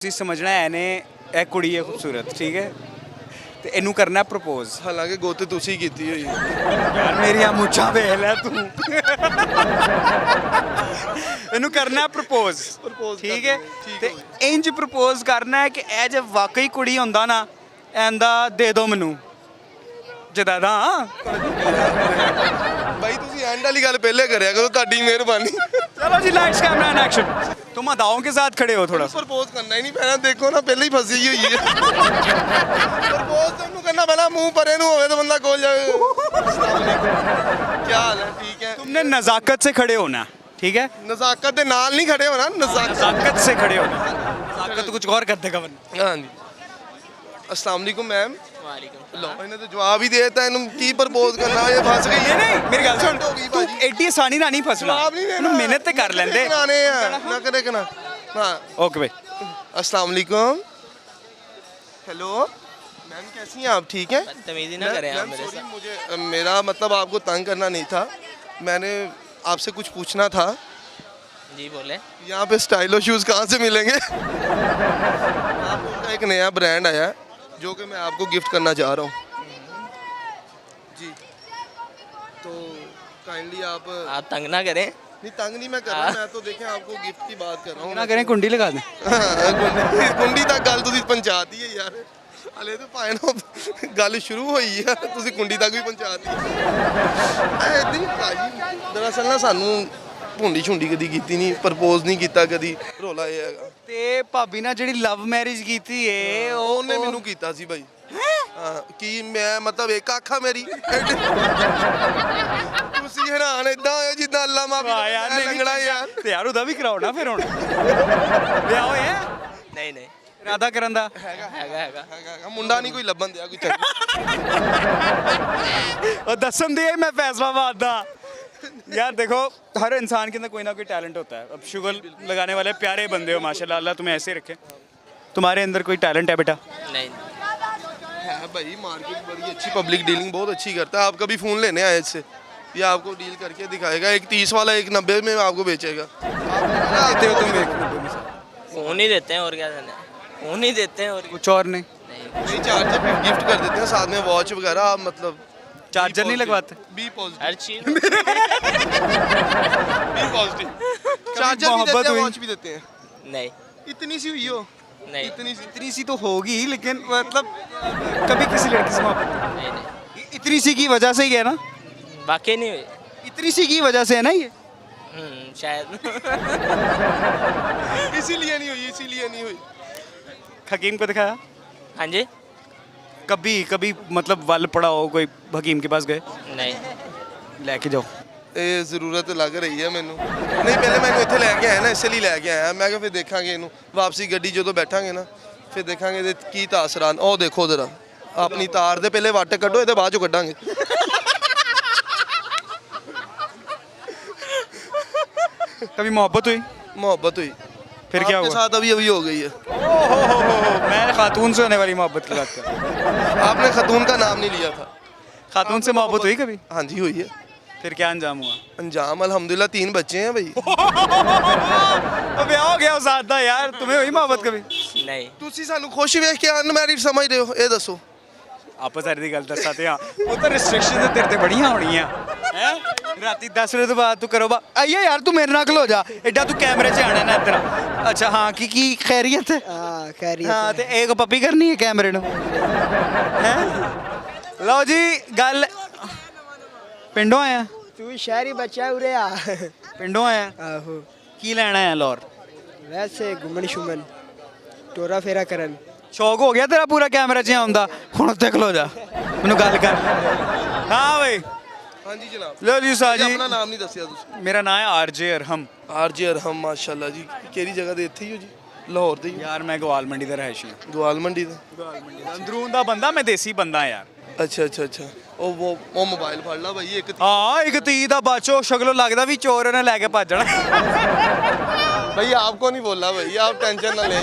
ਤੁਸੀਂ ਸਮਝਣਾ ਹੈ ਨੇ ਇਹ ਕੁੜੀ ਹੈ ਖੂਬਸੂਰਤ ਠੀਕ ਹੈ ਤੇ ਇਹਨੂੰ ਕਰਨਾ ਪ੍ਰਪੋਜ਼ ਹਾਲਾਂਕਿ ਗੋਤੇ ਤੁਸੀਂ ਕੀਤੀ ਹੋਈ ਯਾਰ ਮੇਰੀਆਂ ਮੁੱਛਾਂ ਵੇਖ ਲੈ ਤੂੰ ਇਹਨੂੰ ਕਰਨਾ ਪ੍ਰਪੋਜ਼ Propose ਠੀਕ ਕਰਨਾ ਹੈ ਹੈ, ਠੀਕ ਤੇ ਹੈ। ਇੰਜ ਪ੍ਰਪੋਜ਼ ਕਰਨਾ ਹੈ ਕਿ ਇਹ ਜੇ ਵਾਕਈ ਕੁੜੀ ਹੁੰਦਾ ਨਾ ਐਂਦਾ ਦੇ ਦਿਓ ਮੈਨੂੰ ਜਿੱਦਾਂ ਦਾ भाई तुसी एंड वाली गल पहले करया करो ताड़ी मेहरबानी चलो जी लाइट्स कैमरा एंड एक्शन तुम अदाओं के साथ खड़े हो थोड़ा सा प्रपोज करना ही नहीं पैना देखो ना पहले ही फसी हुई है प्रपोज तो उन्होंने करना पैना मुंह परे नु होवे तो बंदा कोल जाए क्या हाल है ठीक है तुमने नजाकत से खड़े होना ठीक है नजाकत दे नाल नहीं खड़े होना नजाकत नजाकत से खड़े होना नजाकत कुछ और कर देगा वरना हां जी अस्सलाम वालेकुम मैम वालेकुम लो इन्हें तो जवाब ही देता है इन्हें की प्रपोज करना ये फस गई नहीं नहीं मेरी गल सुन हो गई तू भाजी। एडी आसानी ना नहीं फसना जवाब नहीं देना तू मेहनत ते कर लेंदे कराने हैं ना करे कना हां ओके भाई अस्सलाम वालेकुम हेलो मैम कैसी हैं आप ठीक हैं बदतमीजी ना करें आप मैम, मेरे sorry, साथ। मुझे मेरा मतलब आपको तंग करना नहीं था मैंने आपसे कुछ पूछना था जी बोले यहाँ पे स्टाइलो शूज़ कहाँ से मिलेंगे आपका एक नया ब्रांड आया है जो कि मैं आपको गिफ्ट करना चाह रहा हूँ जी तो काइंडली आप आप तंग ना करें नहीं तंग नहीं मैं कर रहा मैं तो देखें आपको गिफ्ट की बात कर रहा हूँ ना करें कुंडी लगा दे ਕੁੰਡੀ ਤੱਕ ਗੱਲ ਤੁਸੀਂ ਪਹੁੰਚਾਤੀ ਹੈ ਯਾਰ ਹਲੇ ਤਾਂ ਭਾਵੇਂ ਨਾ ਗੱਲ ਸ਼ੁਰੂ ਹੋਈ ਆ ਤੁਸੀਂ ਕੁੰਡੀ ਤੱਕ ਵੀ ਪਹੁੰਚਾਤੀ ਐ ਇਦਾਂ ਹੀ ਭਾਜੀ ਦਰਅਸਲ ਨਾ ਸਾਨੂੰ ਭੁੰਡੀ ਛੁੰਡੀ ਕਦੀ ਕੀਤੀ ਨਹੀਂ ਪ੍ਰਪੋਜ਼ ਨਹੀਂ ਕੀਤਾ ਕਦੀ ਰੋਲਾ ਇਹ ਹੈਗਾ ਤੇ ਭਾਬੀ ਨਾਲ ਜਿਹੜੀ ਲਵ ਮੈਰਿਜ ਕੀਤੀ ਏ ਉਹਨੇ ਮੈਨੂੰ ਕੀਤਾ ਸੀ ਭਾਈ ਹਾਂ ਕੀ ਮੈਂ ਮਤਲਬ ਇੱਕ ਅੱਖਾਂ ਮੇਰੀ ਤੁਸੀਂ ਹੈਰਾਨ ਇਦਾਂ ਹੋਏ ਜਿੱਦਾਂ ਅੱਲਾ ਮਾਫੀ ਵਾਹ ਯਾਰ ਨਹੀਂ ਲੰਗੜਾ ਯਾਰ ਤੇ ਯਾਰ ਉਹਦਾ ਵੀ ਕਰਾਉਣਾ ਫਿਰ ਹੁਣ ਵਿਆਹ ਹੋਇਆ नहीं नहीं ਇਰਾਦਾ ਕਰਨ ਦਾ हैगा हैगा ਹੈਗਾ ਮੁੰਡਾ ਨਹੀਂ ਕੋਈ ਲੱਭਣ ਦਿਆ ਕੋਈ ਚੰਗਾ और दसन दिए मैं फैसलाबाद दा यार देखो हर इंसान के अंदर कोई ना कोई टैलेंट होता है अब शुगर लगाने वाले प्यारे बंदे हो माशाल्लाह अल्लाह तुम्हें ऐसे रखे तुम्हारे अंदर कोई टैलेंट है बेटा नहीं है भाई मार्केट बड़ी अच्छी पब्लिक डीलिंग बहुत अच्छी करता है आप कभी फ़ोन लेने आए इससे ये आपको डील करके दिखाएगा एक 30 वाला एक 90 में आपको बेचेगा देते हो तुम एक नब्बे में से। फोन ही देते हैं और क्या देना है फोन ही देते हैं और कुछ और नहीं नहीं नहीं चार्जर भी गिफ्ट कर देते हैं साथ में वॉच वगैरह आप मतलब चार्जर नहीं लगवाते बी पॉजिटिव हर चीज बी पॉजिटिव चार्जर भी मोहब्बत देते हैं हुई? वॉच भी देते हैं नहीं इतनी सी हुई हो नहीं इतनी सी तो होगी लेकिन मतलब कभी किसी लड़की से मोहब्बत नहीं नहीं नहीं। इतनी सी की वजह से ही है ना वाकई नहीं हुई इतनी सी की वजह से है ना ये शायद इसीलिए नहीं हुई इसीलिए नहीं हुई हकीम को दिखाया हाँ जी कभी कभी मतलब वल पड़ा हो कोई हकीम के पास गए नहीं लेके जाओ ਇਹ ਜ਼ਰੂਰਤ ਲੱਗ ਰਹੀ ਹੈ ਮੈਨੂੰ ਨਹੀਂ ਪਹਿਲੇ ਮੈਨੂੰ ਇੱਥੇ ਲੈ ਕੇ ਆਇਆ ਨਾ ਇਸੇ ਲਈ ਲੈ ਕੇ ਆਇਆ ਮੈਂ ਕਿਹਾ ਫਿਰ ਦੇਖਾਂਗੇ ਇਹਨੂੰ ਵਾਪਸੀ ਗੱਡੀ ਜਦੋਂ ਬੈਠਾਂਗੇ ਨਾ ਫਿਰ ਦੇਖਾਂਗੇ ਇਹਦੇ ਕੀ ਤਾਸਰਾਨ ਉਹ ਦੇਖੋ ਜ਼ਰਾ ਆਪਣੀ ਤਾਰ ਦੇ ਪਹਿਲੇ ਵੱਟ ਕੱਢੋ ਇਹਦੇ ਬਾਅਦ ਚੋਂ ਕੱਢਾਂਗੇ कभी मोहब्बत हुई मोहब्बत हुई फिर क्या आपके हुआ साथ अभी अभी हो गई है मैं खातून से होने वाली मोहब्बत की बात कर रहा हूँ। आपने खतून का नाम नहीं लिया था खातून से मोहब्बत हुई कभी हाँ जी हुई है फिर क्या अंजाम हुआ अंजाम अल्हम्दुलिल्लाह 3 बच्चे हैं भाई अबे हो गया सादा यार तुम्हें हुई मोहब्बत कभी नहीं ਤੁਸੀਂ ਸਾਨੂੰ ਖੁਸ਼ ਵੇਖ ਕੇ ਅਨਮੈਰਿਡ ਸਮਝਦੇ ਹੋ ਇਹ ਦੱਸੋ आपस सारी दी गल दसा ते हां वो तो रिस्ट्रिक्शन तेरे ते बड़ियां होणियां हैं राती 10 बजे तो बाद तू करो बा आइए यार तू मेरे नाल खलो जा एडा तू कैमरे च आना ना इधर अच्छा हाँ की खैरियत है हाँ खैरियत हाँ ते एक पप्पी करनी है कैमरे नु हैं लो जी गल पिंडों आया तू शहरी बच्चा उरे आ पिंडों आया आहो की लेना है लाहौर वैसे घुमन शुमन टोरा फेरा करन ਸ਼ੌਕ ਹੋ ਗਿਆ ਤੇਰਾ ਪੂਰਾ ਕੈਮਰਾ 'ਚ ਆਉਂਦਾ ਹੁਣ ਉੱਤੇ ਖਲੋ ਜਾ ਮੈਨੂੰ ਗੱਲ ਕਰ ਹਾਂ ਬਈ हाँ जी जनाब ਲੋ ਜੀ ਸਾਜੀ ਆਪਣਾ ਨਾਮ ਨਹੀਂ ਦੱਸਿਆ ਤੁਸੀਂ ਮੇਰਾ ਨਾਮ ਹੈ ਆਰਜੇ ਅਰਹਮ ਆਰਜੇ ਅਰਹਮ ਮਾਸ਼ਾਅੱਲਾ ਜੀ ਕਿਹੜੀ ਜਗ੍ਹਾ ਦੇ ਇੱਥੇ ਹੀ ਹੋ ਜੀ ਲਾਹੌਰ ਦੇ ਹੀ ਯਾਰ ਮੈਂ ਗਵਾਲ ਮੰਡੀ ਦਾ ਰਹਿਸ਼ੀ ਹਾਂ ਗਵਾਲ ਮੰਡੀ ਦਾ ਅੰਦਰੂਨ ਦਾ ਬੰਦਾ ਮੈਂ ਦੇਸੀ ਬੰਦਾ ਯਾਰ ਅੱਛਾ ਅੱਛਾ ਅੱਛਾ ਉਹ ਮੋਬਾਈਲ ਫੜ ਲਾ ਭਾਈ ਇੱਕ ਹਾਂ ਇੱਕ ਤੀ ਦਾ ਬਾਚੋ ਸ਼ਕਲੋਂ ਲੱਗਦਾ ਵੀ ਚੋਰ ਨੇ ਲੈ ਕੇ ਭੱਜਣਾ भाई आपको नहीं बोला भाई आप टेंशन ना ले